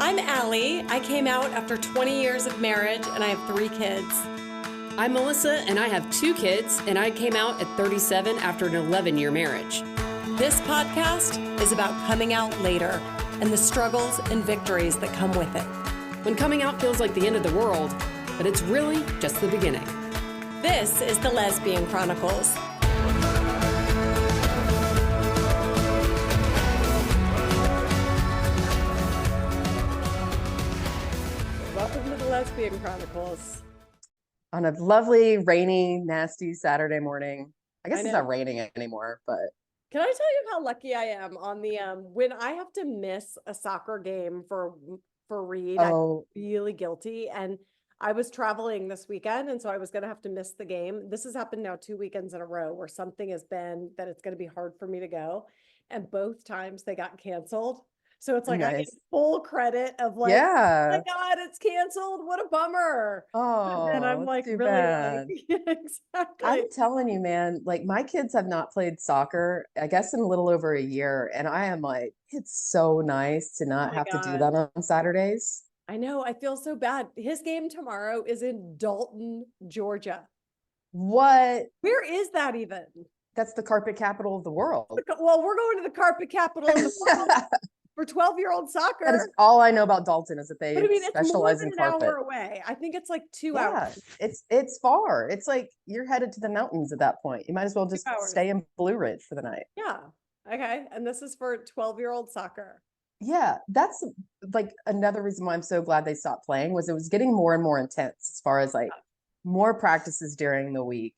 I'm Alli. I came out after 20 years of marriage and I have 3 kids. I'm Melisa and I have 2 kids and I came out at 37 after an 11-year marriage. This podcast is about coming out later and the struggles and victories that come with it. When coming out feels like the end of the world, but it's really just the beginning. This is the Lesbian Chronicles. Welcome to the Lesbian Chronicles. On a lovely, rainy, nasty Saturday morning. I guess it's not raining anymore, but. Can I tell you how lucky I am on the, when I have to miss a soccer game for Reed, I'm really guilty. And I was traveling this weekend, and so I was going to have to miss the game. This has happened now 2 weekends in a row where something has been that it's going to be hard for me to go. And both times they got canceled. So it's like, nice. I get full credit of like, oh my God, it's canceled. What a bummer. Oh, and I'm like, really bad. like, exactly. I'm telling you, man, like my kids have not played soccer, I guess in a little over a year. And I am like, it's so nice to not have to do that on Saturdays. I know. I feel so bad. His game tomorrow is in Dalton, Georgia. What? Where is that even? That's the carpet capital of the world. Well, we're going to the carpet capital of the world. For 12-year-old soccer. That is all I know about Dalton is that they specialize in carpet. It's more than an hour away. I think it's like 2 hours. It's far. It's like you're headed to the mountains at that point. You might as well just stay in Blue Ridge for the night. Yeah. Okay. And this is for 12-year-old soccer. Yeah. That's like another reason why I'm so glad they stopped playing was it was getting more and more intense as far as like more practices during the week.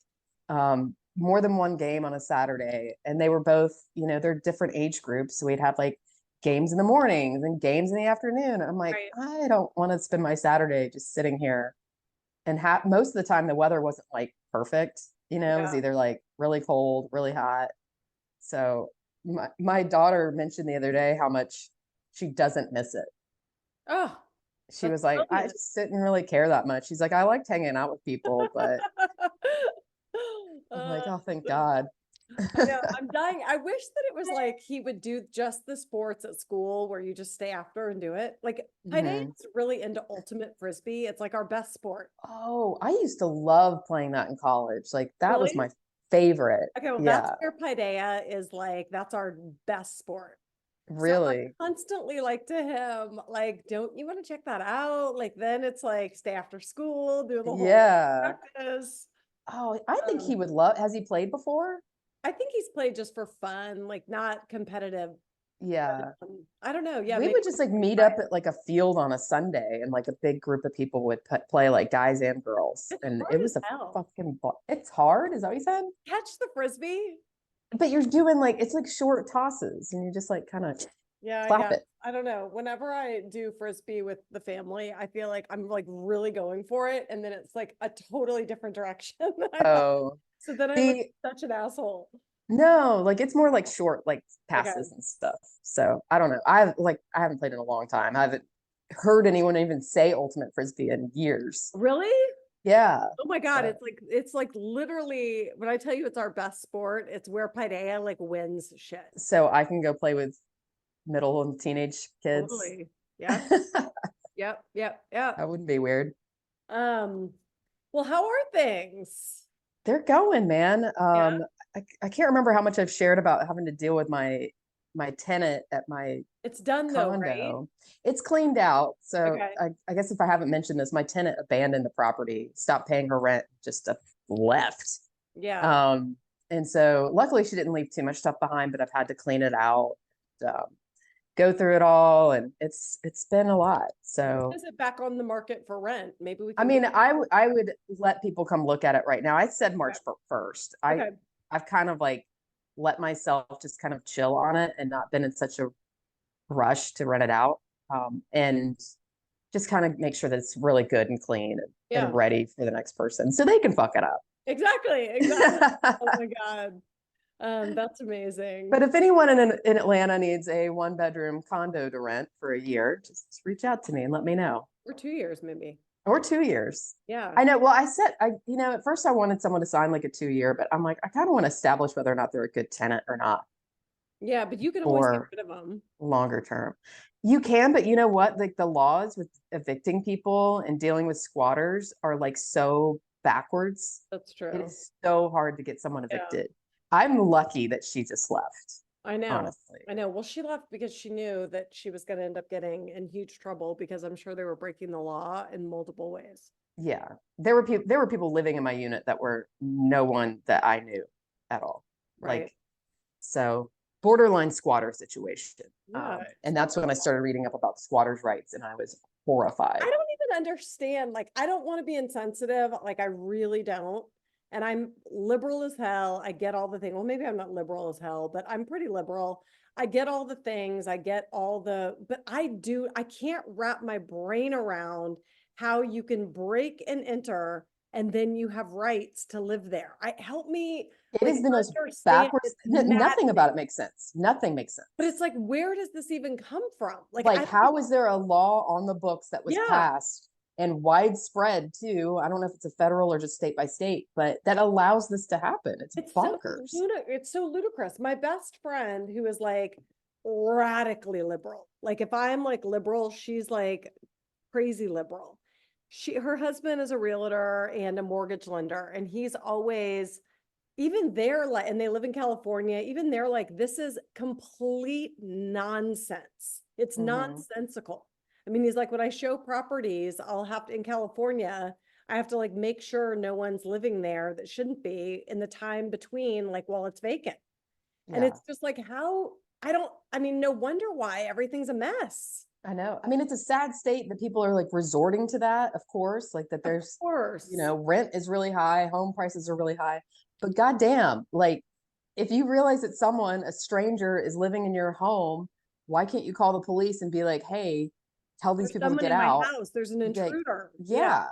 More than one game on a Saturday. And they were both, they're different age groups. So we'd have like games in the mornings and games in the afternoon. I'm like, I don't want to spend my Saturday just sitting here. And most of the time the weather wasn't like perfect, it was either like really cold, really hot. So my daughter mentioned the other day how much she doesn't miss it. Oh, she was like, I just didn't really care that much. She's like, I liked hanging out with people, but I'm like, oh, thank God. I know, I'm dying. I wish that it was like he would do just the sports at school where you just stay after and do it. Like Paidea's really into ultimate frisbee. It's like our best sport. Oh, I used to love playing that in college. Like that was my favorite. Okay, well that's where Paidea is like, that's our best sport. Really? So constantly like to him, like, don't you want to check that out? Like then it's like stay after school, do the whole practice. Oh, I think he would love. Has he played before? I think he's played just for fun, like not competitive. Yeah. But, I don't know. Yeah. We would just like meet up at like a field on a Sunday and like a big group of people would play like guys and girls. And it was it's hard. Is that what you said? Catch the frisbee. But you're doing like, it's like short tosses and you just like kind of slap it. I don't know. Whenever I do frisbee with the family, I feel like I'm like really going for it. And then it's like a totally different direction. So then I'm like such an asshole. No, like it's more like short, like passes and stuff. So I don't know. I haven't played in a long time. I haven't heard anyone even say ultimate frisbee in years. Really? Yeah. Oh my God. So. It's like literally when I tell you it's our best sport, it's where Paidea like wins shit. So I can go play with middle and teenage kids. Totally. Yeah. Yep. That wouldn't be weird. Well, how are things? They're going, man. I can't remember how much I've shared about having to deal with my tenant at my It's done condo. Though, right? It's cleaned out. So I guess if I haven't mentioned this, my tenant abandoned the property, stopped paying her rent, just left. Yeah. And so luckily she didn't leave too much stuff behind, but I've had to clean it out. Go through it all, and it's been a lot. So is it back on the market for rent? Maybe we can. I mean, I would let people come look at it right now. I said March 1st. I've kind of like let myself just kind of chill on it and not been in such a rush to rent it out, and just kind of make sure that it's really good and clean and ready for the next person so they can fuck it up. Exactly. Oh my God. That's amazing. But if anyone in Atlanta needs a 1-bedroom condo to rent for a year, just reach out to me and let me know. Or 2 years, maybe. Or 2 years. Yeah. I know. Well, at first I wanted someone to sign like a 2-year, but I'm like, I kind of want to establish whether or not they're a good tenant or not. Yeah, but you can always get for rid of them. longer term. You can, but you know what? Like the laws with evicting people and dealing with squatters are like so backwards. That's It true. is so hard to get someone Yeah, evicted. I'm lucky that she just left, I know. honestly. I know. Well, she left because she knew that she was going to end up getting in huge trouble because I'm sure they were breaking the law in multiple ways. Yeah. There were people living in my unit that were no one that I knew at all. Right. Like, so borderline squatter situation. Yeah. And that's when I started reading up about squatters' rights and I was horrified. I don't even understand. Like, I don't want to be insensitive. Like, I really don't. And I'm liberal as hell. I get all the things. Well, maybe I'm not liberal as hell, but I'm pretty liberal. I get all the things. I get all the, but I can't wrap my brain around how you can break and enter and then you have rights to live there. Help me It like is the most understand. backwards. It's Nothing about maddening. it makes sense. Nothing makes But sense. it's like, where does this even come from? Like, I Like, don't how even, is there a law on the books that was yeah. passed and widespread too? I don't know if it's a federal or just state by state, but that allows this to happen. It's bonkers. It's so ludicrous. My best friend who is like radically liberal. Like if I'm like liberal, she's like crazy liberal. Her husband is a realtor and a mortgage lender, and he's always even they're like, and they live in California, even they're like, this is complete nonsense. It's Mhm. nonsensical. I mean, he's like, when I show properties, I'll have to, in California, I have to like make sure no one's living there that shouldn't be in the time between, like, while it's vacant. And Yeah, it's just like, I mean, no wonder why everything's a mess. I know. I mean, it's a sad state that people are like resorting to that, of course, like that Of there's, course. rent is really high, home prices are really high. But goddamn, like if you realize that someone, a stranger, is living in your home, why can't you call the police and be like, hey, tell these There's people to someone get in my out? house. There's an Like, intruder. Yeah. yeah,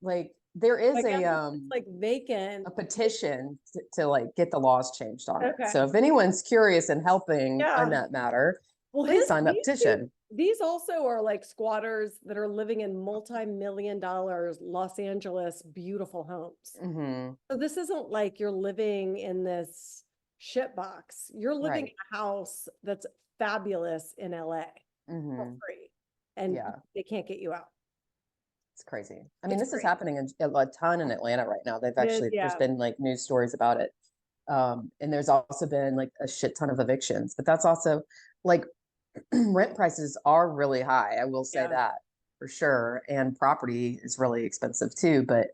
like there is I guess if it's like vacant. a petition to like get the laws changed on it. Okay. So if anyone's curious and helping in Yeah. that matter, Well, please sign that petition. these also are like squatters that are living in multi-million dollars Los Angeles beautiful homes. Hmm. So this isn't like you're living in this shit box. You're living Right. in a house that's fabulous in LA for Hmm. free, and Yeah, they can't get you out. it's crazy. I mean, It's this is crazy. happening a ton in Atlanta right now. It is, There's yeah, been like news stories about it. And there's also been like a shit ton of evictions, but that's also like rent prices are really high. I will say yeah, that for sure. And property is really expensive too. But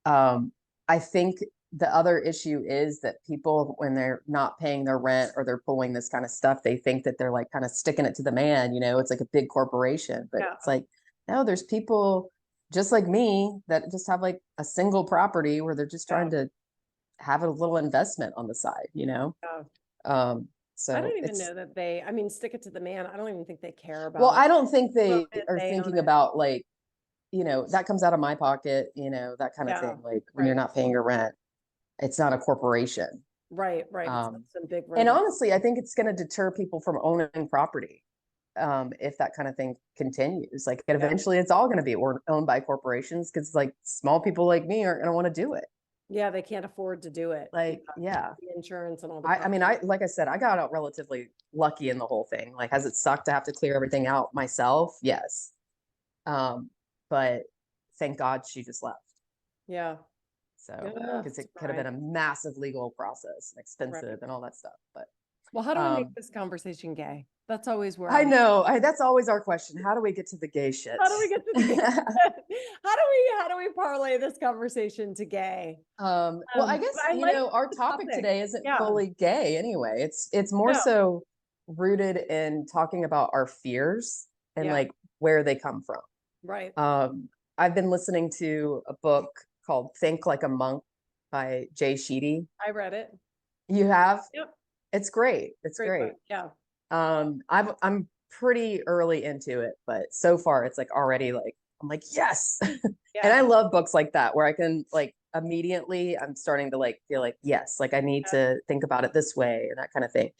um, I think the other issue is that people, when they're not paying their rent or they're pulling this kind of stuff, they think that they're like kind of sticking it to the man, it's like a big corporation. But yeah, it's like, no, there's people just like me that just have like a single property where they're just yeah, trying to have a little investment on the side. yeah. Um, I so don't even it's, know that I mean, stick it to the man. I don't even think they care well, about I don't think who owns they it, are they own thinking it. about like, that comes out of my pocket, that kind of Yeah, thing. Like when you're right, not paying your rent, it's not a corporation. right. It's not Um, some big and rental. honestly, I think it's going to deter people from owning property if that kind of thing continues. Like Yeah, eventually it's all going to be owned by corporations because like small people like me aren't going to want to do it. yeah, they can't afford to do it. Yeah, Like, yeah. the insurance and all the I costs. mean, like I said, I got out relatively lucky in the whole thing. Like, has it sucked to have to clear everything out myself? Yes. Um, but thank God she just left. Yeah. So, because It's it could have been a massive legal process and right. expensive and all that stuff. But Well, how do we make um, this conversation gay? That's always where I I'm. know. That's always our question. How do we get to the gay shit? How do we get to the gay? How do we parlay this conversation to gay? Well, I guess, But I like our the topic topic. today isn't Yeah. fully gay anyway. It's more No. so rooted in talking about our fears and Yeah. like where they come from. Right. I've been listening to a book called Think Like a Monk by Jay Sheedy. I read it. You have? Yep. It's great. It's Great great. book. Yeah. I'm pretty early into it, but so far it's like already like I'm like, yes. And I Yeah. love books like that where I can like immediately I'm starting to like feel like, yes, like I need Yeah. to think about it this way and that kind of thing.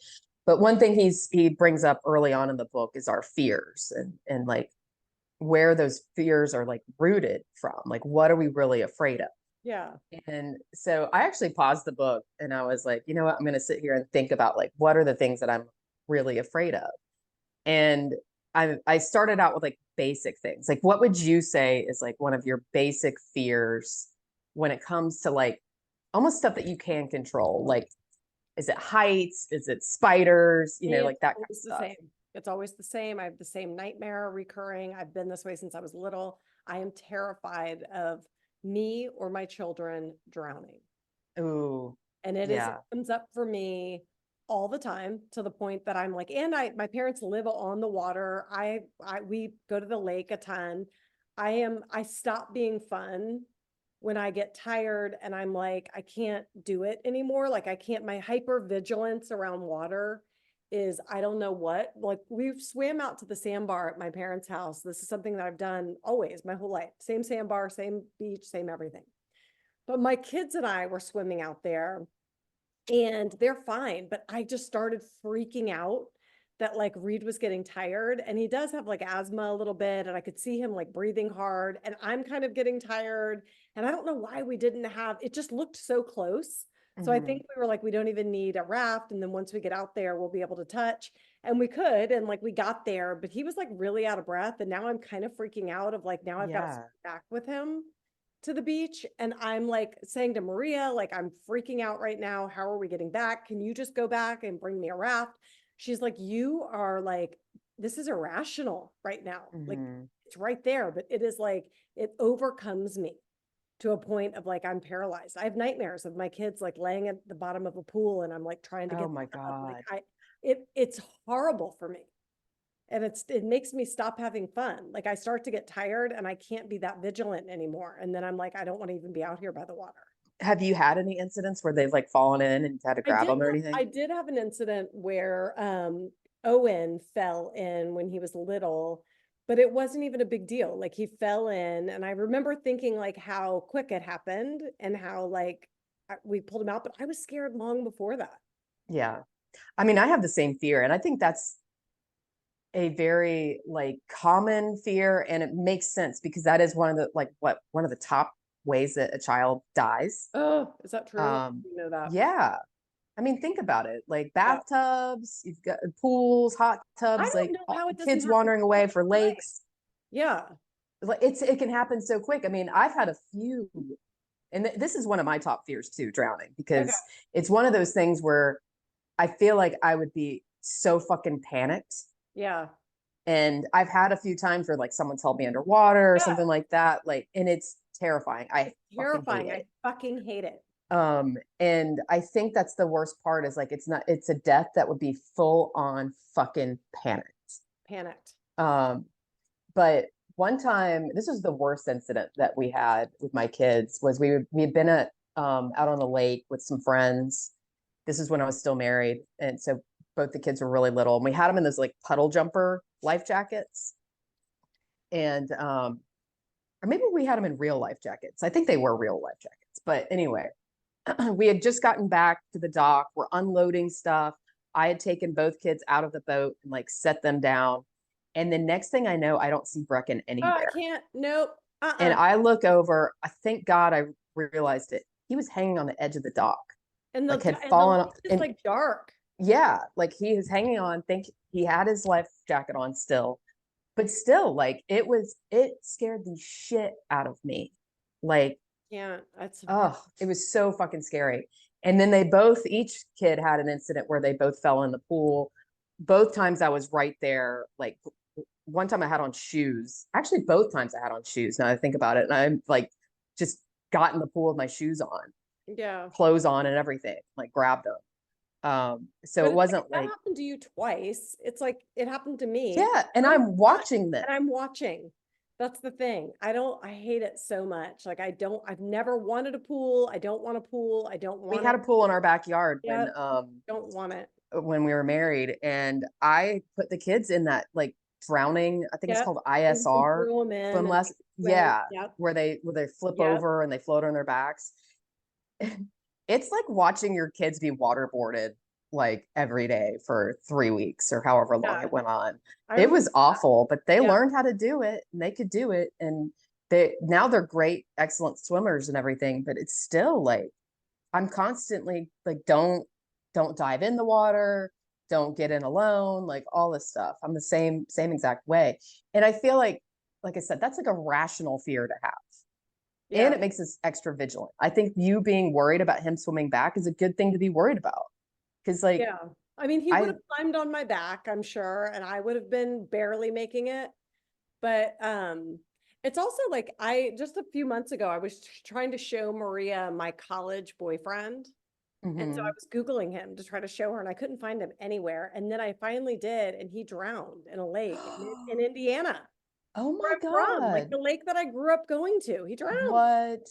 But one thing he brings up early on in the book is our fears and like where those fears are like rooted from. Like what are we really afraid of? Yeah. And so I actually paused the book and I was like, you know what, I'm going to sit here and think about like, what are the things that I'm really afraid of? And I started out with like basic things. Like, what would you say is like one of your basic fears when it comes to like almost stuff that you can control? Like, is it heights? Is it spiders? You know, It's like that kind of always the stuff. same. It's always the same. I have the same nightmare recurring. I've been this way since I was little. I am terrified of me or my children drowning. Ooh, And it yeah. comes up for me all the time to the point that I'm like, and my parents live on the water. We go to the lake a ton. I stop being fun when I get tired and I'm like, I can't do it anymore. Like I can't, my hyper vigilance around water is, I don't know what, like we've swam out to the sandbar at my parents' house. This is something that I've done always my whole life. Same sandbar, same beach, same everything. But my kids and I were swimming out there and they're fine. But I just started freaking out that like Reed was getting tired and he does have like asthma a little bit. And I could see him like breathing hard and I'm kind of getting tired. And I don't know why we didn't have it, just looked so close. So I think we were like, we don't even need a raft. And then once we get out there, we'll be able to touch. And we could. And like we got there, but he was like really out of breath. And now I'm kind of freaking out of like, now I've got to swim back with him to the beach. And I'm like saying to Maria, like, I'm freaking out right now. How are we getting back? Can you just go back and bring me a raft? She's like, you are like, this is irrational right now. Like it's right there, but it is like, it overcomes me to a point of like, I'm paralyzed. I have nightmares of my kids like laying at the bottom of a pool and I'm like trying to Oh get my them up. Like God. it's horrible for me. And it makes me stop having fun. Like I start to get tired and I can't be that vigilant anymore. And then I'm like, I don't want to even be out here by the water. Have you had any incidents where they've like fallen in and had to grab them or anything? I did have an incident where Owen fell in when he was little, but it wasn't even a big deal. Like he fell in and I remember thinking like how quick it happened and how like we pulled him out, but I was scared long before that. Yeah. I mean, I have the same fear, and I think that's a very like common fear, and it makes sense because that is one of the like one of the top ways that a child dies. Oh, is that true? You know that. Yeah. I mean, think about it. Like Yeah. bathtubs, you've got pools, hot I tubs, don't like know how it doesn't kids happen wandering away for right. lakes. Yeah. Like it can happen so quick. I mean, I've had a few, and this is one of my top fears too, drowning, because Okay. it's one of those things where I feel like I would be so fucking panicked. Yeah. And I've had a few times where like someone's held me underwater or Yeah. something like that. Like, and it's terrifying. I fucking Terrifying. hate I it. fucking hate it. And I think that's the worst part is like it's a death that would be full on fucking panicked. Panicked. But one time, this was the worst incident that we had with my kids, was we had been at out on the lake with some friends. This is when I was still married, and so both the kids were really little, and we had them in those like puddle jumper life jackets, and or maybe we had them in real life jackets. I think they were real life jackets, but anyway, we had just gotten back to the dock. We're unloading stuff. I had taken both kids out of the boat and like set them down. And the next thing I know, I don't see Brecken Oh, I anywhere. can't. Nope. And I look over, I thank God I realized it. He was hanging on the edge of the dock, And like had the fallen. lake is like dark. Yeah, like he was hanging on. Think he had his life jacket on still, but still, like it scared the shit out of me. Like, Yeah, that's oh, it was so fucking scary. And then each kid had an incident where they both fell in the pool. Both times I was right there. Like one time I had on shoes. Actually, both times I had on shoes. Now I think about it, and I'm like just got in the pool with my shoes on, yeah. clothes on, and everything. Like grabbed them. So But it it's like, wasn't if that like, happened to you twice, it's like it happened to me. yeah. And I'm I'm watching them. and I'm watching. That's the thing. I hate it so much. Like I've never wanted a pool. I don't want a pool. I don't We want had it. a pool in our backyard Yeah, don't want it. when we were married, and I put the kids in that like drowning, I think it's Yep. called And you can ISR throw them in swim and lesson. swim. Yeah, Yep. where they flip Yep. over and they float on their backs. It's like watching your kids be waterboarded like every day for 3 weeks or however long Yeah. it went on. I It remember was awful, but they that. Yeah. learned how to do it and they could do it. And now they're great, excellent swimmers and everything, but it's still like, I'm constantly like, don't dive in the water, don't get in alone, like all this stuff. I'm the same exact way. And I feel like I said, that's like a rational fear to have. And it makes us extra vigilant. I think you being worried about him swimming back is a good thing to be worried about. Because like, yeah, I mean, he would have climbed on my back, I'm sure, and I would have been barely making it. But it's also like just a few months ago, I was trying to show Maria my college boyfriend. And so I was Googling him to try to show her, and I couldn't find him anywhere. And then I finally did, and he drowned in a lake in Indiana. Oh Where my I'm from, like God. the lake that I grew up going to. He drowned. What?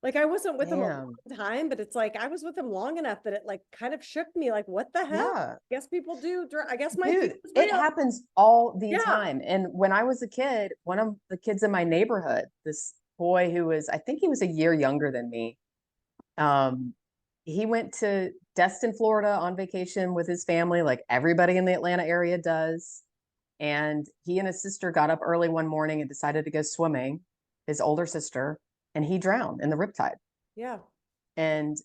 Like I wasn't with him a long Damn. time, but it's like I was with him long enough that it like kind of shook me. Like, what the hell? Yeah. I guess people do. I guess my fear Dude, is it real. happens all the Yeah. time. And when I was a kid, one of the kids in my neighborhood, this boy who was, I think he was a year younger than me, he went to Destin, Florida on vacation with his family, like everybody in the Atlanta area does. And he and his sister got up early one morning and decided to go swimming, his older sister, and he drowned in the riptide. Yeah. And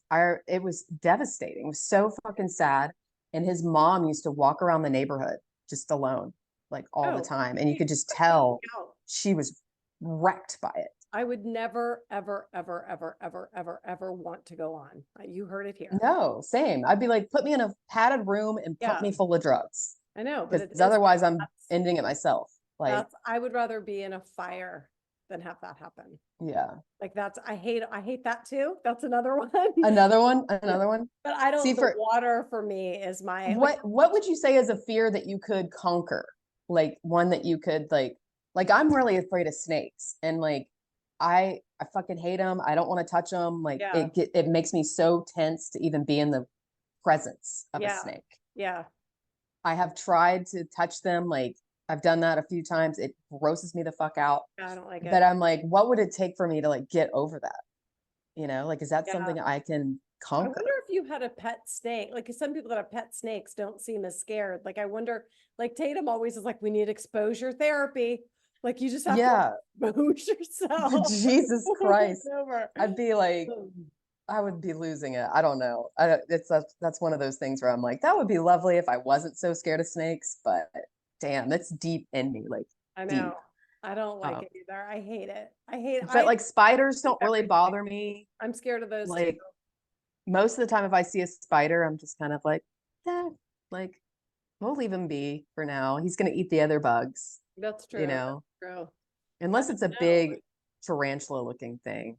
it was devastating. It was so fucking sad. And his mom used to walk around the neighborhood just alone, like all the time. And you could just tell she was wrecked by it. I would never, ever, ever, ever, ever, ever, ever want to go on. You heard it here. No, same. I'd be like, put me in a padded room and pump me full of drugs. I know, but Because otherwise I'm ending it myself. Like, I would rather be in a fire than have that happen. yeah. Like I hate that too. That's another one. Another one. But I don't, see, the water for me is my, what would you say is a fear that you could conquer? Like one that you could like I'm really afraid of snakes, and like I fucking hate them. I don't want to touch them. Like it makes me so tense to even be in the presence of a snake. Yeah. I have tried to touch them. Like I've done that a few times. It grosses me the fuck out. I don't like it. But I'm like, what would it take for me to like get over that? You know, like, is that something I can conquer? I wonder if you had a pet snake. Like some people that have pet snakes don't seem as scared. Like I wonder, like Tatum always is like, we need exposure therapy. Like you just have to expose yourself. Jesus Christ. I'd be like, I would be losing it. I don't know. That's one of those things where I'm like, that would be lovely if I wasn't so scared of snakes, but damn, that's deep in me. Like, I know. Deep. I don't like it either. I hate it. But like spiders don't really bother me. I'm scared of those like too. Most of the time if I see a spider, I'm just kind of like, yeah, like we'll leave him be for now. He's gonna eat the other bugs. That's true. You know, that's true. Unless it's a big tarantula looking thing.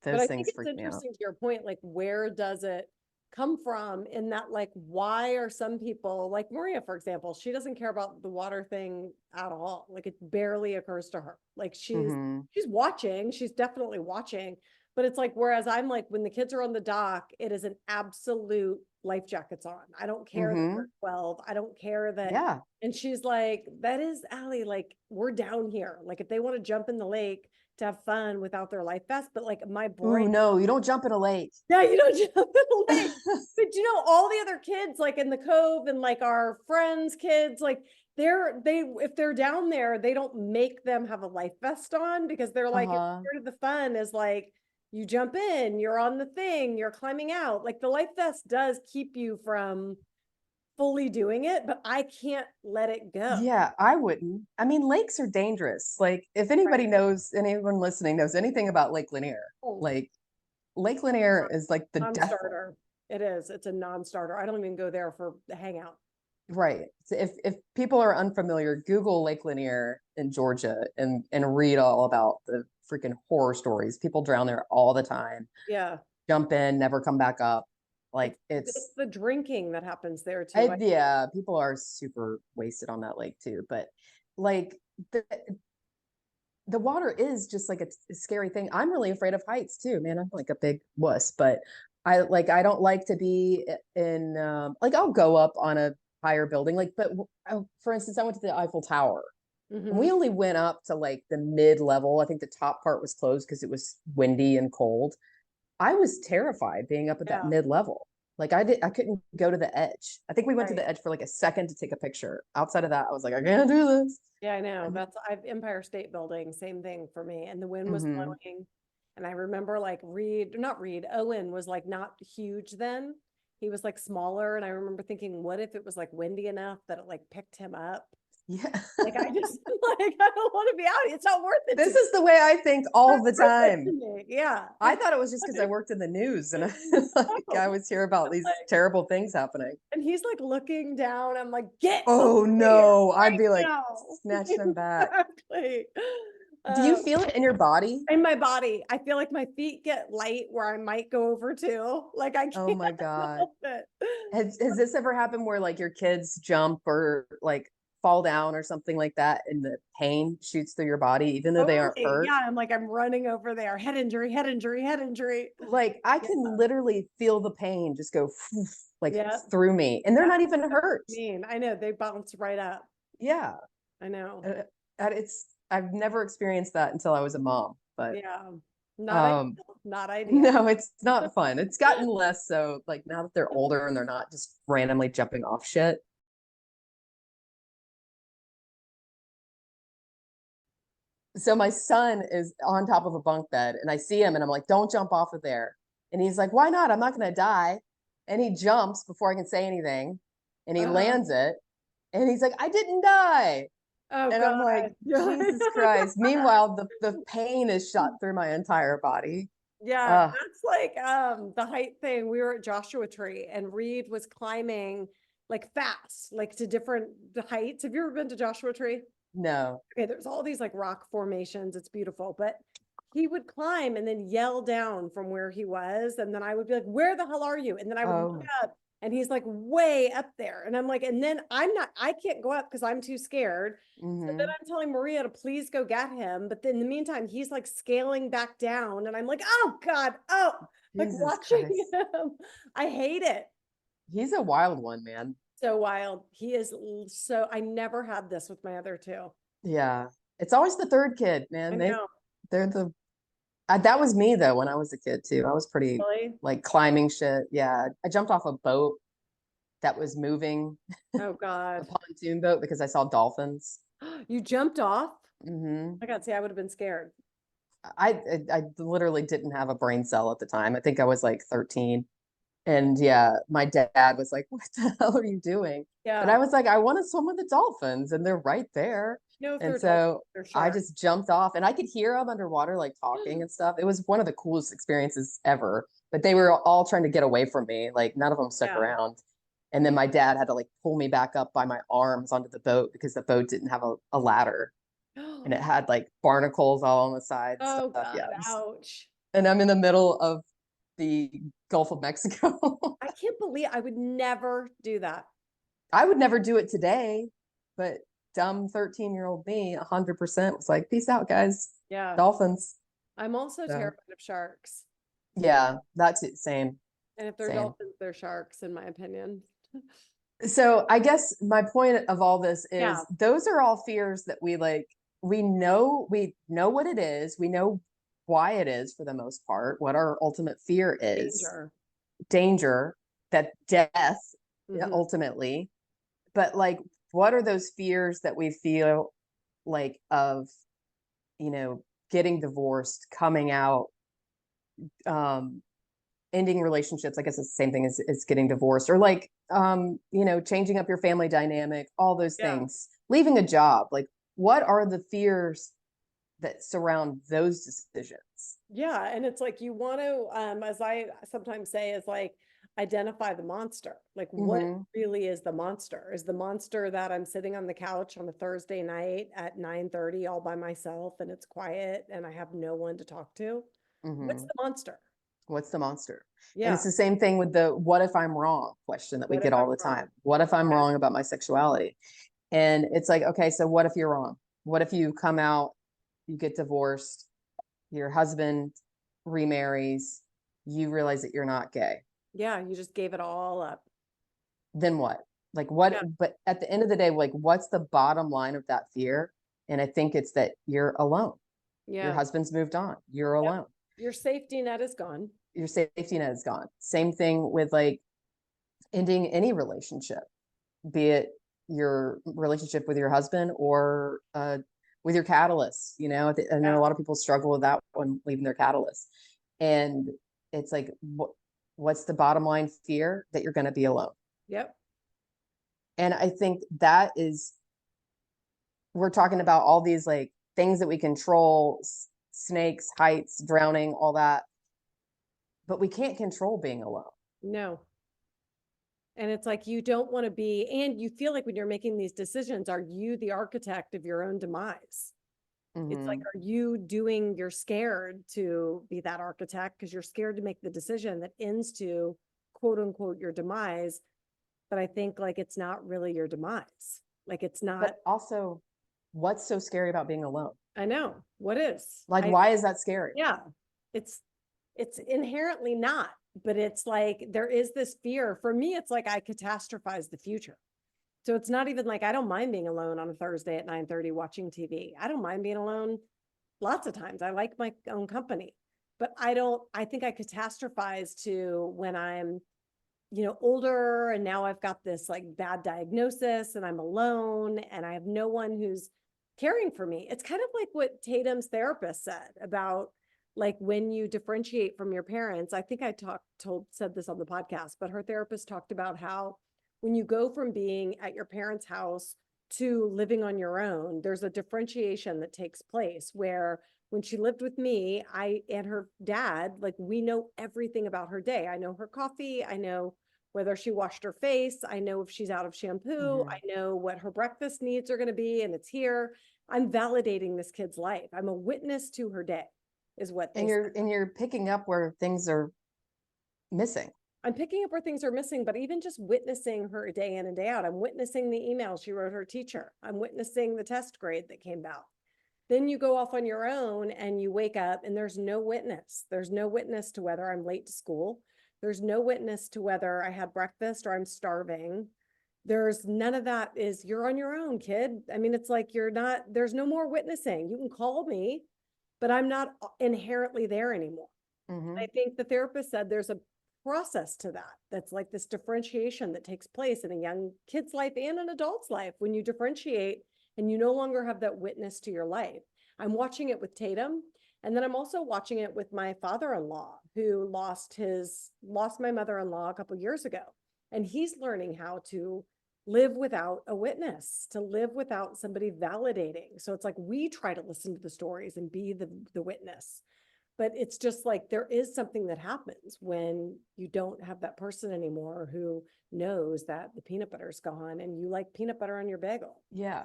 Those things freak me out. It's interesting to your point, like where does it come from in that, like, why are some people like Maria, for example, she doesn't care about the water thing at all. Like it barely occurs to her. Like she's watching, she's definitely watching, but it's like, whereas I'm like, when the kids are on the dock, it is an absolute life jackets on. I don't care that they're 12. I don't care that. And she's like, that is Allie, like we're down here. Like if they want to jump in the lake to have fun without their life vest, but like my brain. Ooh, no, you don't jump in a lake. Yeah, you don't jump in a lake. But you know, all the other kids like in the cove and like our friends' kids, like if they're down there, they don't make them have a life vest on because they're like, part of the fun is like you jump in, you're on the thing, you're climbing out. Like the life vest does keep you from fully doing it, but I can't let it go. Yeah, I wouldn't. I mean, lakes are dangerous. Like if anybody knows, anyone listening knows anything about Lake Lanier, like Lake Lanier is like the non-starter. It is. It's a non-starter. I don't even go there for the hangout. Right. So if people are unfamiliar, Google Lake Lanier in Georgia and read all about the freaking horror stories. People drown there all the time. Yeah. Jump in, never come back up. Like it's the drinking that happens there too. Yeah, people are super wasted on that lake too. But like the water is just like a scary thing. I'm really afraid of heights too, man. I'm like a big wuss, but I don't like to be in like I'll go up on a higher building. Like, but for instance, I went to the Eiffel Tower. And we only went up to like the mid-level. I think the top part was closed because it was windy and cold. I was terrified being up at that mid-level. Like I couldn't go to the edge. I think we went to Right. the edge for like a second to take a picture. Outside of that, I was like, I can't do this. Yeah, I know. And That's I've Empire State Building, same thing for me. And the wind was hmm blowing. And I remember like not Reed, Owen was like not huge then. He was like smaller. And I remember thinking, what if it was like windy enough that it like picked him up? yeah. Like I just like I don't want to be out. It's not worth it to This is the way I think all the time. me. Yeah. I thought it was just because I worked in the news and I was hear about these Like, terrible things happening. and he's like looking down. I'm like, get over Oh here no, I'd right be like, now. snatch them back. Exactly. Do you feel it in your body? In my body, I feel like my feet get light where I might go over too. Like I Oh can't my God. help it. Has this ever happened where like your kids jump or like fall down or something like that and the pain shoots through your body even though they aren't Totally. hurt? Yeah, I'm like I'm running over there. Head injury, head injury, head injury. Like I Yeah. can literally feel the pain just go like Yeah. through me and they're not That's even hurt. mean. I know they bounce right up. Yeah. I know. And I've never experienced that until I was a mom, but Yeah. Not um ideal. Not ideal. no, it's not fun. It's gotten less so like now that they're older and they're not just randomly jumping off shit. So my son is on top of a bunk bed and I see him and I'm like, don't jump off of there. And he's like, why not? I'm not going to die. And he jumps before I can say anything and he Uh-huh. lands it. And he's like, I didn't die. Oh And I'm like, God. Jesus Christ. Meanwhile, the pain is shot through my entire body. Yeah, Uh, that's like the height thing. We were at Joshua Tree and Reed was climbing like fast, like to different heights. Have you ever been to Joshua Tree? no. Okay, there's all these like rock formations. It's beautiful, but he would climb and then yell down from where he was. And then I would be like, where the hell are you? And then I would look Oh, up and he's like way up there. And I'm like, and then I can't go up because I'm too scared. So then mhm. I'm telling Maria to please go get him. But then in the meantime, he's like scaling back down. And I'm like, oh God, oh, like Jesus watching Christ. him. I hate it. He's a wild one, man. So wild. He is so, I never had this with my other two. Yeah. It's always the third kid, I man. know. They're the that was me though when I was a kid too. I was pretty Really? like climbing shit. Yeah. I jumped off a boat that was moving, Oh a God. pontoon boat because I saw dolphins. You jumped off? hmm I gotta say, I would have been scared. I literally didn't have a brain cell at the time. I think I was like 13. And yeah, my dad was like, "What the hell are you doing?" But I Yeah. was like, "I want to swim with the dolphins, and they're right there." No, if And they're dolphins, so they're I sharks. just jumped off, and I could hear them underwater, like talking and stuff. It was one of the coolest experiences ever. But they were all trying to get away from me. Like none of them stuck Yeah. around. And then my dad had to like pull me back up by my arms onto the boat because the boat didn't have a ladder, and it had like barnacles all on the side and Oh stuff. God, Yeah. ouch. And I'm in the middle of the Gulf of Mexico. I can't believe I would never do that. I would never do it today, but dumb 13-year-old me, 100% was like, peace out, guys. Yeah. Dolphins. I'm also So, terrified of sharks. yeah, that's it. Same, And if they're same. dolphins, they're sharks, in my opinion. So I guess my point of all this Yeah. is those are all fears that we know what it is. We know why it is for the most part, what our ultimate fear is. Danger, that death Mhm. ultimately. But like, what are those fears that we feel like of, getting divorced, coming out, um, ending relationships? I guess it's the same thing as getting divorced, or like, changing up your family dynamic, all those Yeah. things, leaving a job. Like, what are the fears that surround those decisions? Yeah. And it's like you want to, as I sometimes say, is like identify the monster. Like what hmm really is the monster? Is the monster that I'm sitting on the couch on a Thursday night at 9:30 all by myself and it's quiet and I have no one to talk to? What's hmm the monster? What's the monster? And Yeah. it's the same thing with the what if I'm wrong question that we What if get all I'm the wrong? time. What if I'm Yeah. wrong about my sexuality? And it's like, okay, so what if you're wrong? What if you come out, you get divorced, your husband remarries, you realize that you're not gay? Yeah. You just gave it all up. Then what? Like what? Yeah. But at the end of the day, like what's the bottom line of that fear? And I think it's that you're alone. Your Yeah. husband's moved on. You're Yep. alone. Your safety net is gone. Your safety net is gone. Same thing with like ending any relationship, be it your relationship with your husband or with your catalyst. You know, I know a lot of people struggle with that one, leaving their catalyst. And it's like, what's the bottom line fear? That you're going to be alone. Yep. And I think that is, we're talking about all these like things that we control, snakes, heights, drowning, all that. But we can't control being alone. No. And it's like, you don't want to be, and you feel like when you're making these decisions, are you the architect of your own demise? It's like, you're scared to be that architect because you're scared to make the decision that ends to quote unquote your demise. But I think like, it's not really your demise. Like it's not. But also, what's so scary about being alone? I know what is like, why is that scary? Yeah, it's inherently not, but it's like, there is this fear. For me, it's like I catastrophize the future. So it's not even like, I don't mind being alone on a Thursday at 9:30 watching TV. I don't mind being alone lots of times. I like my own company, but I think I catastrophize to when I'm, older and now I've got this like bad diagnosis and I'm alone and I have no one who's caring for me. It's kind of like what Tatum's therapist said about like when you differentiate from your parents. I think I said this on the podcast, but her therapist talked about how when you go from being at your parents' house to living on your own, there's a differentiation that takes place where when she lived with me, I and her dad, like we know everything about her day. I know her coffee. I know whether she washed her face. I know if she's out of shampoo. I know what her breakfast needs are going to be, and it's here. I'm validating this kid's life. I'm a witness to her day, is what they said. And you're picking up where things are missing. I'm picking up where things are missing, but even just witnessing her day in and day out, I'm witnessing the email she wrote her teacher. I'm witnessing the test grade that came out. Then you go off on your own and you wake up and there's no witness. There's no witness to whether I'm late to school. There's no witness to whether I had breakfast or I'm starving. There's none of that. You're on your own, kid. I mean, it's like there's no more witnessing. You can call me, but I'm not inherently there anymore. I think the therapist said there's a process to that. That's like this differentiation that takes place in a young kid's life and an adult's life when you differentiate and you no longer have that witness to your life. I'm watching it with Tatum. And then I'm also watching it with my father-in-law who lost my mother-in-law a couple of years ago. And he's learning how to live without a witness, to live without somebody validating. So it's like, we try to listen to the stories and be the witness. But it's just like, there is something that happens when you don't have that person anymore who knows that the peanut butter is gone and you like peanut butter on your bagel. Yeah.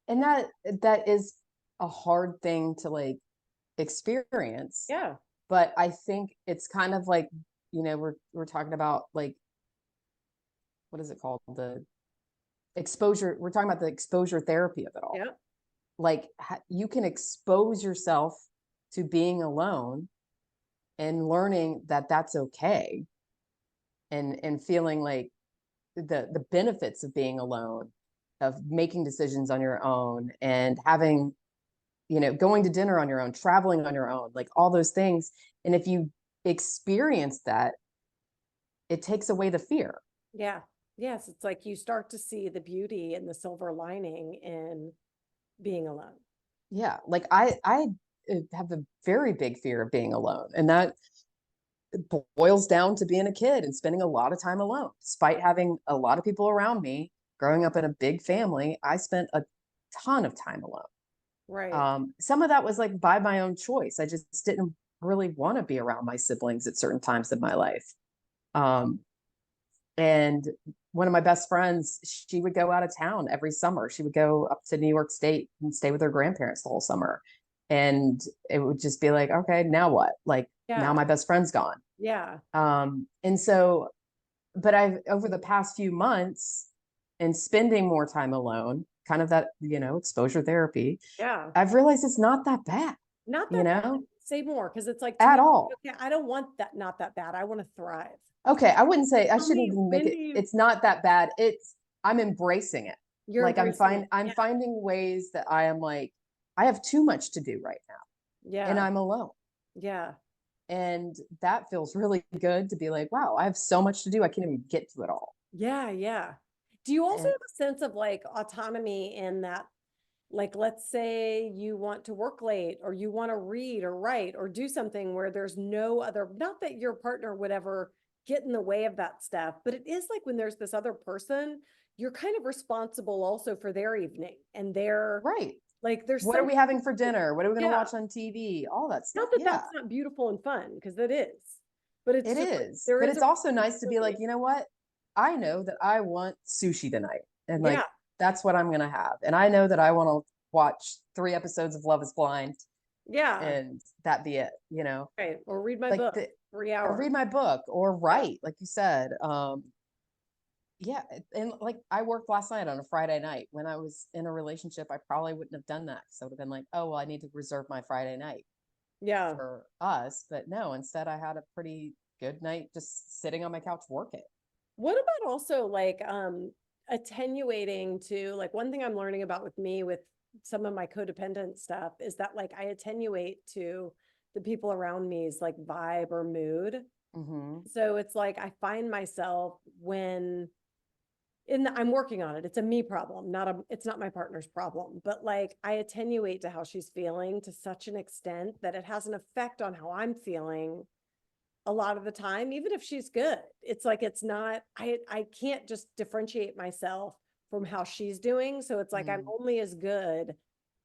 And that is a hard thing to like experience. Yeah. But I think it's kind of like, we're talking about like, what is it called? The exposure. We're talking about the exposure therapy of it all. Yeah. Like you can expose yourself to being alone and learning that that's okay. And feeling like the benefits of being alone, of making decisions on your own and having, going to dinner on your own, traveling on your own, like all those things. And if you experience that, it takes away the fear. Yeah. Yes. It's like you start to see the beauty and the silver lining in being alone. Yeah. Like I have a very big fear of being alone. And that boils down to being a kid and spending a lot of time alone. Despite having a lot of people around me, growing up in a big family, I spent a ton of time alone. Right. Some of that was like by my own choice. I just didn't really want to be around my siblings at certain times in my life. And one of my best friends, she would go out of town every summer. She would go up to New York State and stay with her grandparents the whole summer. And it would just be like, okay, now what? Like now my best friend's gone. Yeah. And so, but over the past few months and spending more time alone, kind of that, exposure therapy. Yeah. I've realized it's not that bad. Not that bad. Say more, because it's like at all. Okay, I don't want that. Not that bad. I want to thrive. Okay, I wouldn't say, I shouldn't even make it. It's not that bad. I'm embracing it. I'm finding ways that I am like, I have too much to do right now. Yeah. And I'm alone. Yeah. And that feels really good to be like, wow, I have so much to do. I can't even get to it all. Yeah, yeah. Do you also And have a sense of like autonomy in that, like, let's say you want to work late or you want to read or write or do something where there's no other, not that your partner would ever get in the way of that stuff, but it is like when there's this other person, you're kind of responsible also for their evening and their, right. like, there's What are we having for something, dinner? What are we going to yeah, watch on TV? All that stuff. not that Yeah, that's not beautiful and fun, because it is, but it's it just like, is. there But is a it's also nice to be like, responsibility. you know what? I know that I want sushi tonight. And Yeah, like, that's what I'm going to have. And I know that I want to watch 3 episodes of Love is Blind yeah, and that be it, you know? right, or read my Like book, the, 3 hours. or read my book or Yeah, write, like you said. Yeah. And like I worked last night on a Friday night. When I was in a relationship, I probably wouldn't have done that. So I would have been like, oh, well, I need to reserve my Friday night yeah. for us. But no, instead I had a pretty good night just sitting on my couch working. What about also like attenuating to, like, one thing I'm learning about with me with some of my codependent stuff is that like I attenuate to the people around me's like vibe or mood. Mm-hmm. So it's like I find myself when in the, I'm working on it. It's a me problem, not a, it's not my partner's problem, but like I attenuate to how she's feeling to such an extent that it has an effect on how I'm feeling a lot of the time, even if she's good. It's like it's not, I can't just differentiate myself from how she's doing. So it's like I'm Mm. only as good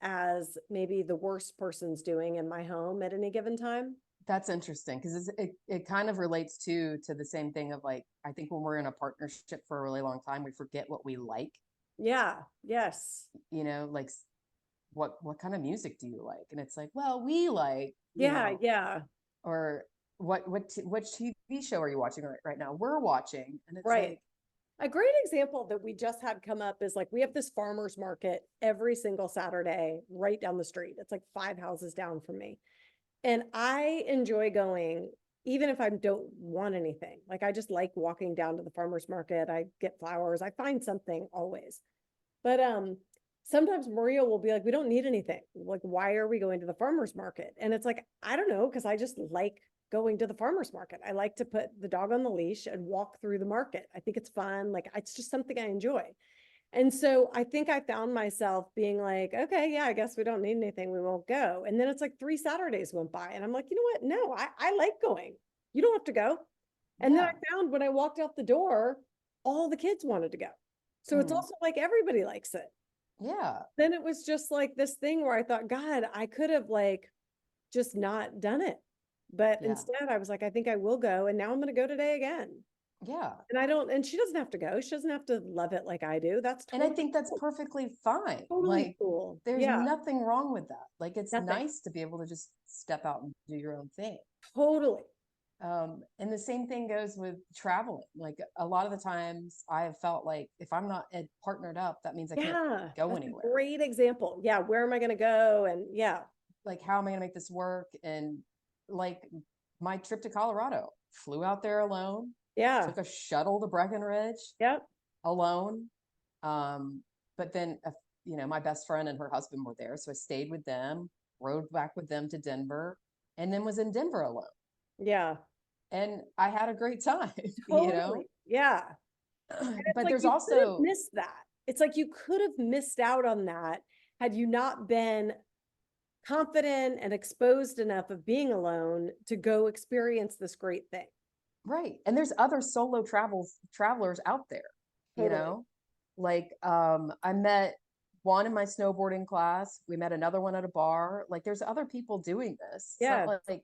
as maybe the worst person's doing in my home at any given time. That's interesting because it kind of relates to the same thing of like, I think when we're in a partnership for a really long time, we forget what we like, Yeah. Yes. you know, like what kind of music do you like? And it's like, well, we like, you Yeah. know, Yeah. or what TV show are you watching right now? We're watching, and it's Right. like, A great example that we just had come up is like we have this farmer's market every single Saturday right down the street. It's like 5 houses down from me. And I enjoy going even if I don't want anything. Like I just like walking down to the farmer's market. I get flowers. I find something always. But sometimes Maria will be like, we don't need anything. Like, why are we going to the farmer's market? And it's like, I don't know, because I just like going to the farmer's market. I like to put the dog on the leash and walk through the market. I think it's fun. Like it's just something I enjoy. And so I think I found myself being like, okay, yeah, I guess we don't need anything. We won't go. And then it's like 3 Saturdays went by and I'm like, you know what? No, I like going. You don't have to go. And then I yeah, found when I walked out the door, all the kids wanted to go. So it's mm, also like everybody likes it. yeah, Then it was just like this thing where I thought, God, I could have like just not done it. But yeah, instead I was like, I think I will go. And now I'm going to go today again. yeah. And I don't, and she doesn't have to go. She doesn't have to love it like I do. That's And I totally think that's cool. perfectly fine. Totally Like, cool. there's Yeah, nothing wrong with that. Like, it's nothing. nice to be able to just step out and do your own thing. Totally. And the same thing goes with traveling. Like a lot of the times I have felt like if I'm not partnered up, that means I can't Yeah, go that's a anywhere. great example. Yeah, where am I going to go? And yeah, Like, how am I going to make this work? And like my trip to Colorado, flew out there alone, yeah, took a shuttle to Breckenridge yep, alone. But then, you know, my best friend and her husband were there. So I stayed with them, rode back with them to Denver, and then was in Denver alone. yeah, And I had a great time, you know? totally. Yeah. And it's But like there's you could have also, missed that. It's like you could have missed out on that had you not been confident and exposed enough of being alone to go experience this great thing. right. And there's other solo travelers out there, you Totally. know? Like I met one in my snowboarding class. We met another one at a bar. Like there's other people doing this. It's not Yeah. like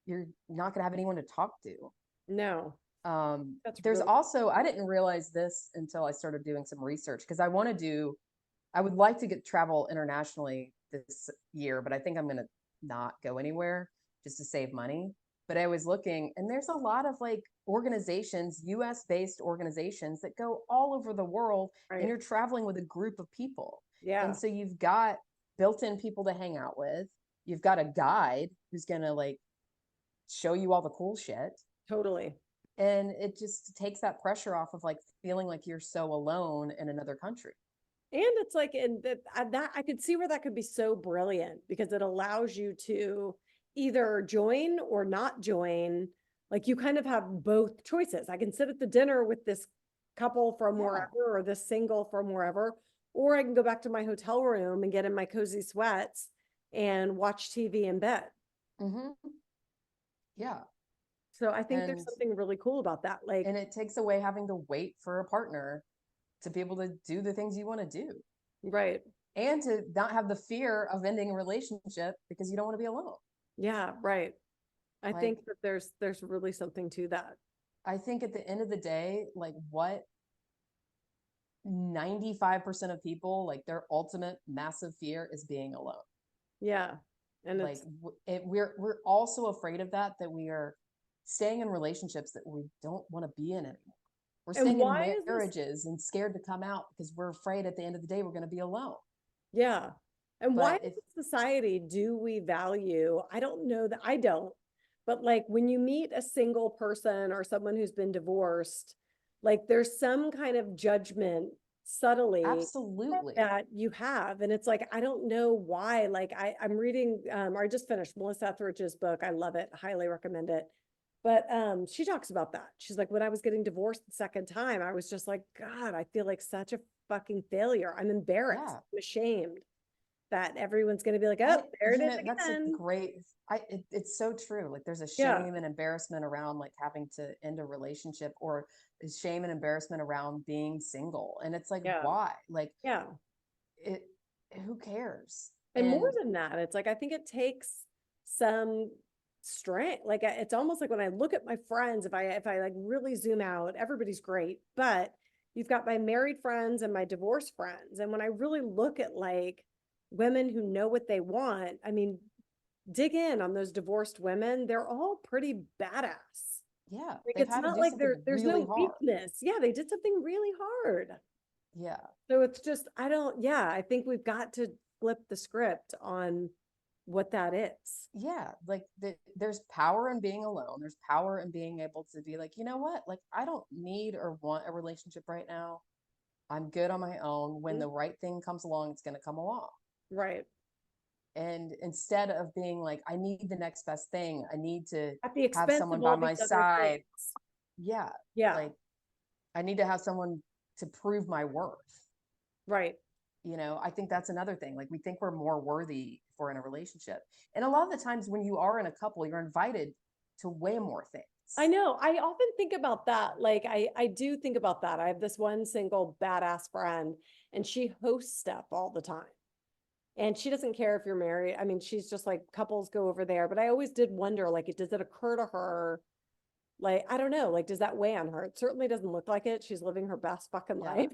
you're not gonna have anyone to talk to. No, that's There's really also, I didn't realize this until I started doing some research because I would like to get travel internationally this year, but I think I'm going to not go anywhere just to save money. But I was looking, and there's a lot of like organizations, US based organizations that go all over the world, and right. you're traveling with a group of people. And Yeah, so you've got built in people to hang out with, you've got a guide who's going to like show you all the cool shit. totally. And it just takes that pressure off of like feeling like you're so alone in another country. And it's like, and that I could see where that could be so brilliant because it allows you to either join or not join. Like you kind of have both choices. I can sit at the dinner with this couple from wherever or this single from wherever, or I can go back to my hotel room and get in my cozy sweats and watch TV in bed. Mm-hmm. Yeah. So I think there's And something really cool about that. Like, and it takes away having to wait for a partner to be able to do the things you want to do. right. And to not have the fear of ending a relationship because you don't want to be alone. Yeah, right. I Like, think that there's really something to that. I think at the end of the day, like what 95% of people, like their ultimate massive fear is being alone. Yeah. And Like it's we're also afraid of that we are staying in relationships that we don't want to be in anymore. We're and staying in why is this marriages and scared to come out because we're afraid at the end of the day we're going to be alone. yeah. And why But as if a society do we value? I don't know that I don't, but like when you meet a single person or someone who's been divorced, like there's some kind of judgment subtly absolutely, that you have. And it's like, I don't know why. Like I'm reading or I just finished Melissa Etheridge's book. I love it, highly recommend it. But she talks about that. She's like, when I was getting divorced the second time, I was just like, God, I feel like such a fucking failure. I'm embarrassed. yeah. I'm ashamed that everyone's going to be like, oh, I, there it you is know, that's a again. great, it's so true. Like there's a Yeah. shame and embarrassment around like having to end a relationship, or shame and embarrassment around being single. And it's like, Yeah. why? Like Yeah. it, who cares? And more And than that, it's like, I think it takes some strength. Like it's almost like when I look at my friends, if I like really zoom out, everybody's great, but you've got my married friends and my divorced friends. And when I really look at like women who know what they want, I mean, dig in on those divorced women, they're all pretty badass. yeah, Like they've it's had to not do like something there's really no hard. weakness. Yeah, they did something really hard. Yeah. So it's just, I don't, yeah, I think we've got to flip the script on what that is. Yeah, like there's power in being alone. There's power in being able to be like, you know what? Like I don't need or want a relationship right now. I'm good on my own. When Mhm. the right thing comes along, it's going to come along. Right. And instead of being like, I need the next best thing, I need to At the have expense someone of by all my these other things. side. Yeah, Yeah. like I need to have someone to prove my worth. Right. I think that's another thing. Like we think we're more worthy if we're in a relationship. And a lot of the times when you are in a couple, you're invited to way more things. I know. I often think about that. Like I do think about that. I have this one single badass friend and she hosts stuff all the time. And she doesn't care if you're married. I mean, she's just like couples go over there, but I always did wonder like does it occur to her like I don't know, like does that weigh on her? It certainly doesn't look like it. She's living her best fucking Yeah. life.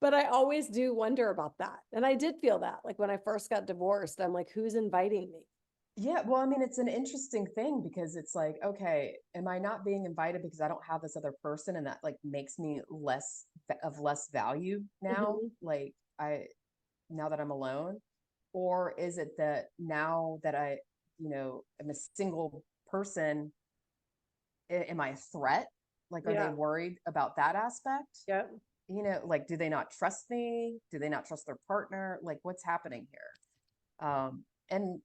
But I always do wonder about that. And I did feel that like when I first got divorced, I'm like, who's inviting me? Yeah, well, I mean, it's an interesting thing because it's like, okay, am I not being invited because I don't have this other person and that like makes me less value now? Mhm. Like I now that I'm alone? Or is it that now that am a single person, am I a threat? Like, are they Yeah. worried about that aspect? Yeah. Like, do they not trust me? Do they not trust their partner? Like, what's happening here? And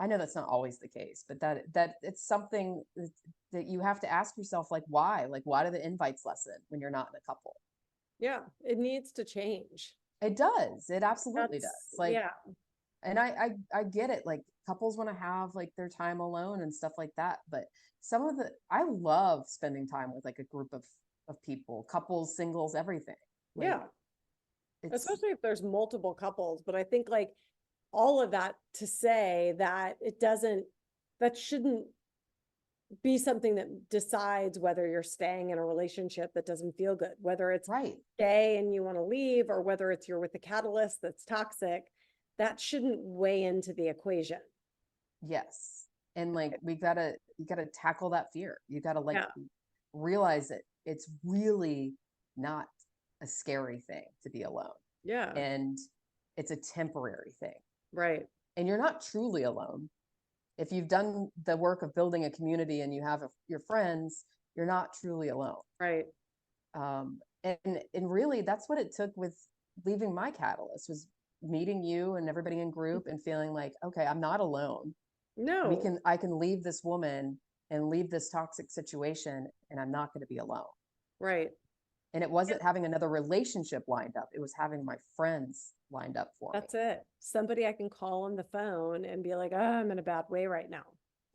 I know that's not always the case, but that it's something that you have to ask yourself, like, why? Like, why do the invites lessen when you're not in a couple? Yeah. It needs to change. It does. It absolutely does. That's Like, yeah. and I get it. Like, couples want to have like their time alone and stuff like that. But I love spending time with like a group of people, couples, singles, everything. Like, Yeah. it's Especially if there's multiple couples. But I think like all of that to say that that shouldn't be something that decides whether you're staying in a relationship that doesn't feel good, whether it's right. stay and you want to leave or whether it's you're with a catalyst that's toxic, that shouldn't weigh into the equation. Yes. And like you gotta tackle that fear. You gotta like Yeah. realize it. It's really not a scary thing to be alone. Yeah. And it's a temporary thing. Right. And you're not truly alone. If you've done the work of building a community and you have your friends, you're not truly alone. Right. And really that's what it took with leaving my catalyst, was meeting you and everybody in group and feeling like, okay, I'm not alone. No. I can leave this woman and leave this toxic situation, and I'm not going to be alone. Right. And it wasn't having another relationship lined up. It was having my friends lined up for me. That's it. Somebody I can call on the phone and be like, oh, I'm in a bad way right now.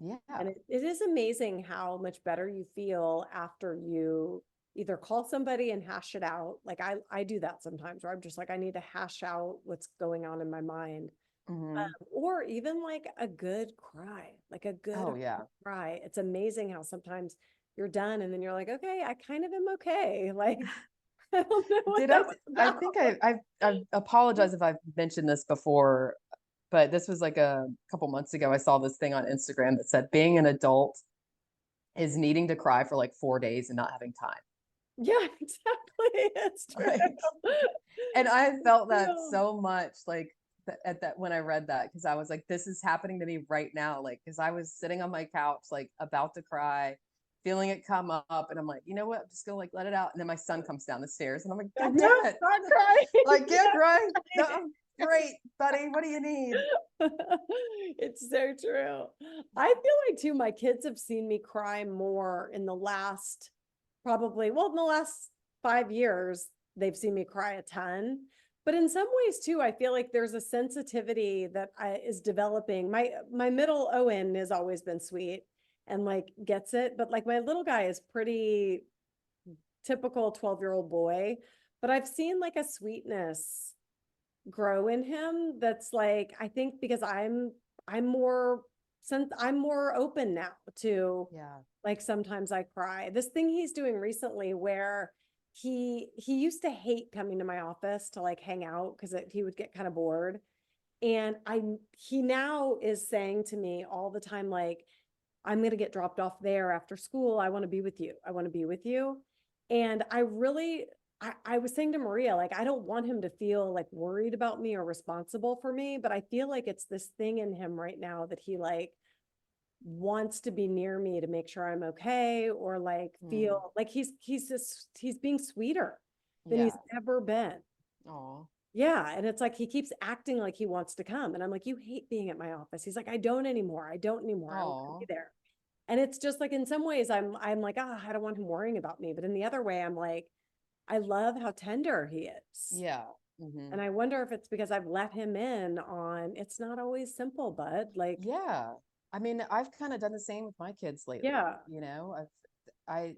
Yeah. And it is amazing how much better you feel after you either call somebody and hash it out. Like I do that sometimes where I'm just like, I need to hash out what's going on in my mind. Or even like a good cry, like a good cry. It's amazing how sometimes you're done and then you're like, okay, I kind of am okay. Like, I don't know what that was I about. think I apologize if I've mentioned this before, but this was like a couple months ago. I saw this thing on Instagram that said being an adult is needing to cry for like 4 days and not having time. Yeah, exactly. It's true. Like, and I felt that Yeah. so much like at that when I read that, because I was like, this is happening to me right now. Like, because I was sitting on my couch, like about to cry, feeling it come up, and I'm like, you know what? I'm just gonna like let it out. And then my son comes down the stairs, and I'm like, God No, damn it! not crying. Like, can't cry. No, I'm great, buddy. What do you need? It's so true. I feel like too, my kids have seen me cry more in the last probably, well, in the last 5 years, they've seen me cry a ton. But in some ways too, I feel like there's a sensitivity that is developing. My middle Owen has always been sweet and like gets it, but like my little guy is pretty typical 12-year-old boy. But I've seen like a sweetness grow in him that's like, I think because I'm more since I'm more open now to like sometimes I cry. This thing he's doing recently where he used to hate coming to my office to like hang out because he would get kind of bored. And he now is saying to me all the time, like, I'm going to get dropped off there after school. I want to be with you. I want to be with you. And I was saying to Maria, like, I don't want him to feel like worried about me or responsible for me, but I feel like it's this thing in him right now that he like wants to be near me to make sure I'm okay, or like feel like he's being sweeter than he's ever been. Oh. Yeah. And it's like he keeps acting like he wants to come. And I'm like, you hate being at my office. He's like, I don't anymore. I don't anymore. I want to be there. And it's just like in some ways I'm like, oh, I don't want him worrying about me. But in the other way, I'm like, I love how tender he is. Yeah. And I wonder if it's because I've let him in on it's not always simple, bud. Like, yeah. I mean, I've kind of done the same with my kids lately. yeah. You know, I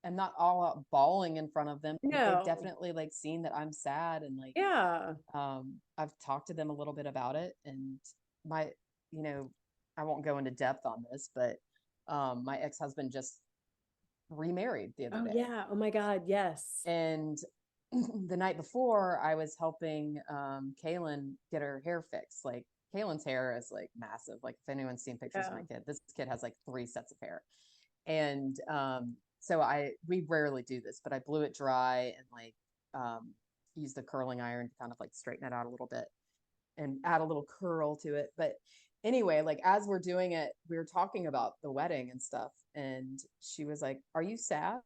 am not all out bawling in front of them, but they've No. definitely like seen that I'm sad, and like, Yeah. I've talked to them a little bit about it, and my, you know, I won't go into depth on this, but my ex-husband just remarried the other Oh, day. yeah. Oh my God. Yes. And the night before, I was helping Kaylin get her hair fixed. Like, Kaylin's hair is like massive. Like, if anyone's seen pictures of my kid, this kid has like 3 sets of hair. And so we rarely do this, but I blew it dry and like used a curling iron to kind of like straighten it out a little bit and add a little curl to it. But anyway, like as we're doing it, we were talking about the wedding and stuff. And she was like, "Are you sad?"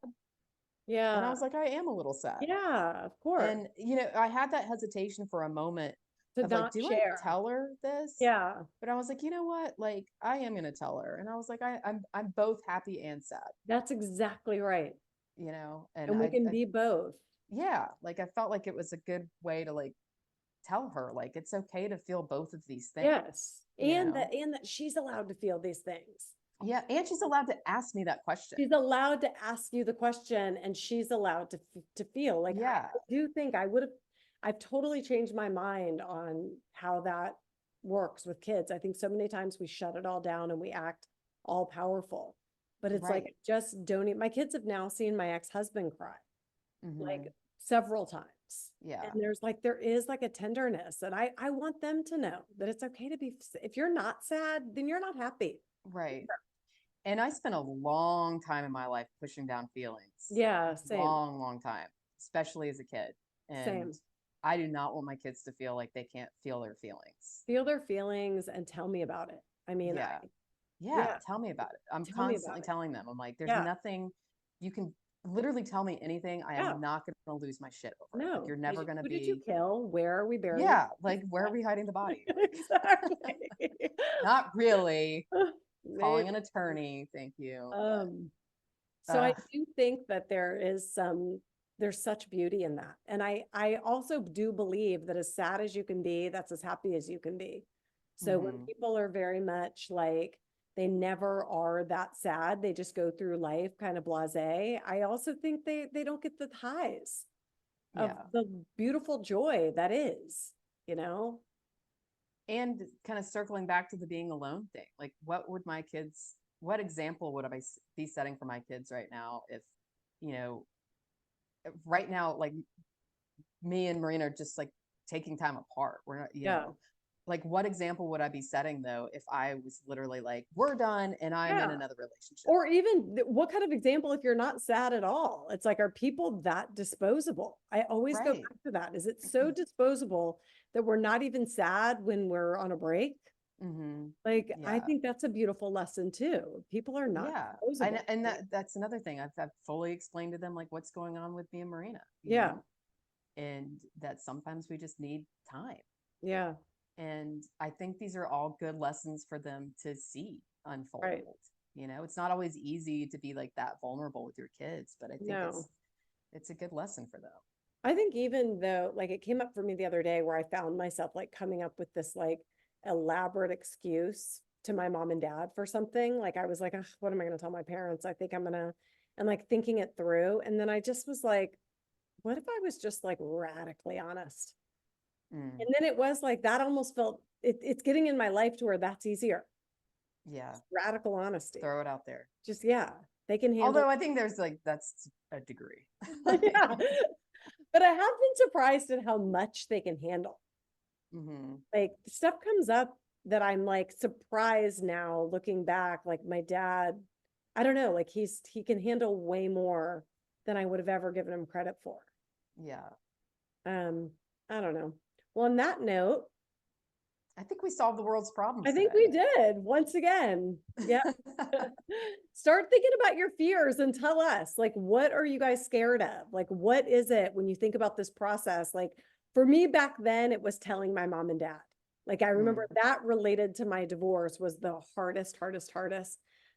Yeah. And I was like, "I am a little sad." Yeah, of course. And, you know, I had that hesitation for a moment To of like, not do share. I tell her this? Yeah. But I was like, you know what? Like, I am going to tell her. And I was like, I'm both happy and sad, That's exactly right. you know? And And we can be both. yeah, like I felt like it was a good way to like tell her, like, it's okay to feel both of these things. Yes. And that she's allowed to feel these things. Yeah. And she's allowed to ask me that question. She's allowed to ask you the question and she's allowed to feel like, I do think I've totally changed my mind on how that works with kids. I think so many times we shut it all down and we act all powerful, but it's like, just don't, my kids have now seen my ex-husband cry like several times. Yeah. And there is like a tenderness, and I want them to know that it's okay to be, if you're not sad, then you're not happy. Right. And I spent a long time in my life pushing down feelings. Yeah, same. Long time, especially as a kid. And same. I do not want my kids to feel like they can't feel their feelings. Feel their feelings and tell me about it. I mean, yeah, tell me about it. I'm constantly telling them. I'm like, there's nothing you can literally tell me anything. I Yeah. am not going to lose my shit over it. No. Like, you're never going to Who did you be, kill? Where are we burying? yeah, like, where are we hiding the body? Like, Exactly. not really. Calling Maybe. an attorney. Thank you. So I do think that there's such beauty in that. And I also do believe that as sad as you can be, that's as happy as you can be. So when Mhm. people are very much like, they never are that sad, they just go through life kind of blasé. I also think they don't get the highs of Yeah. the beautiful joy that is, you know? And kind of circling back to the being alone thing, like, what example would I be setting for my kids right now if, you know, right now, like, me and Marina are just like taking time apart. We're not, Yeah. like, what example would I be setting though if I was literally like, we're done and I'm in Yeah. another relationship? Or even what kind of example if you're not sad at all? It's like, are people that disposable? I always go Right. back to that. Is it so disposable that we're not even sad when we're on a break? Mm-hmm. Like, I Yeah. think that's a beautiful lesson too. People are not Yeah. disposable. And that's another thing. I've fully explained to them, like, what's going on with me and Marina, Yeah. and that sometimes we just need time. Yeah. And I think these are all good lessons for them to see unfold. Right. It's not always easy to be like that vulnerable with your kids, but I think No. it's a good lesson for them. I think even though, like, it came up for me the other day where I found myself like coming up with this like elaborate excuse to my mom and dad for something. Like, I was like, "Ugh, what am I going to tell my parents? I think I'm going to," and like thinking it through. And then I just was like, what if I was just like radically honest? Mm, And then it was like, that almost felt, it's getting in my life to where that's easier. yeah. Just radical honesty. Throw it out there. Just, yeah, they can handle. Although I think there's like, that's a degree. Yeah. But I have been surprised at how much they can handle. Mm-hmm. Like, stuff comes up that I'm like surprised now looking back. Like, my dad, I don't know, like he can handle way more than I would have ever given him credit for. Yeah. I don't know. Well, on that note, I think we solved the world's problems I think today. we did once again. Yeah. Start thinking about your fears and tell us, like, what are you guys scared of? Like, what is it when you think about this process? Like, for me back then, it was telling my mom and dad. Like, I remember that related to my divorce was the hardest.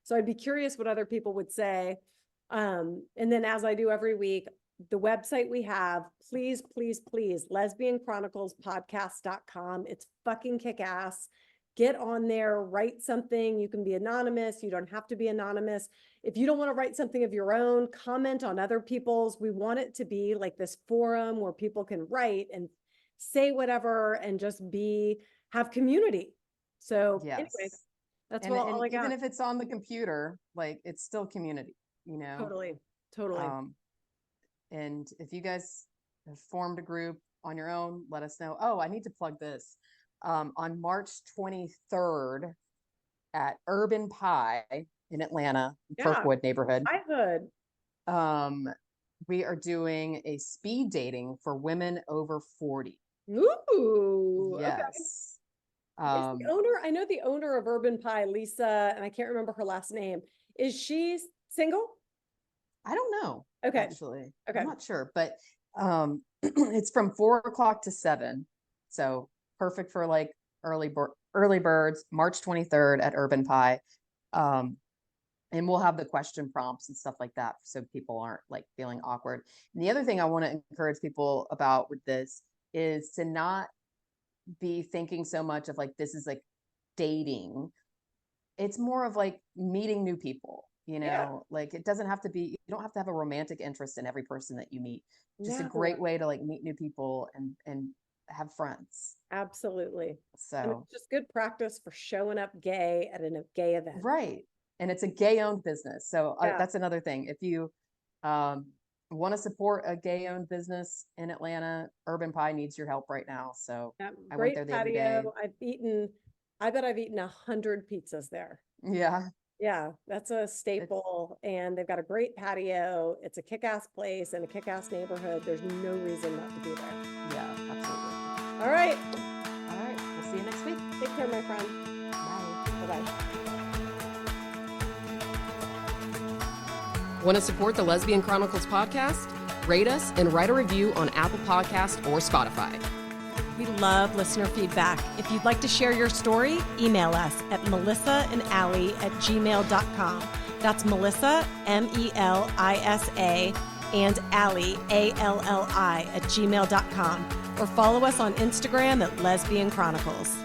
So I'd be curious what other people would say. And then, as I do every week, the website we have, please, lesbianchroniclespodcast.com. It's fucking kick ass. Get on there, write something. You can be anonymous. You don't have to be anonymous. If you don't want to write something of your own, comment on other people's. We want it to be like this forum where people can write and say whatever and just have community. So anyway, that's all I got. Even if it's on the computer, like, it's still community, Totally. And if you guys have formed a group on your own, let us know. Oh, I need to plug this. On March 23rd at Urban Pie in Atlanta, Kirkwood neighborhood. We are doing a speed dating for women over 40. Ooh. Yes. Okay. Is the owner, I know the owner of Urban Pie, Lisa, and I can't remember her last name. Is she single? I don't know. Okay. Actually. Okay. I'm not sure, but it's from 4 o'clock to 7. So perfect for like early birds, March 23rd at Urban Pie. And we'll have the question prompts and stuff like that, so people aren't like feeling awkward. And the other thing I want to encourage people about with this is to not be thinking so much of like, this is like dating. It's more of like meeting new people, like, it doesn't have to be, you don't have to have a romantic interest in every person that you meet. Just a great way to like meet new people and have friends. Absolutely. So, and it's just good practice for showing up gay at a gay event. Right. And it's a gay owned business. So that's another thing. If you want to support a gay owned business in Atlanta, Urban Pie needs your help right now. So I went there the other day. I bet I've eaten 100 pizzas there. Yeah. Yeah, that's a staple. And they've got a great patio. It's a kick-ass place and a kick-ass neighborhood. There's no reason not to be there. Yeah, absolutely. All right. We'll see you next week. Take care, my friend. Bye. Bye-bye. Want to support the Lesbian Chronicles podcast? Rate us and write a review on Apple Podcasts or Spotify. We love listener feedback. If you'd like to share your story, email us at melissaandalli@gmail.com. That's Melissa, MELISA, and Alli, ALLI, @gmail.com. Or follow us on Instagram at Lesbian Chronicles.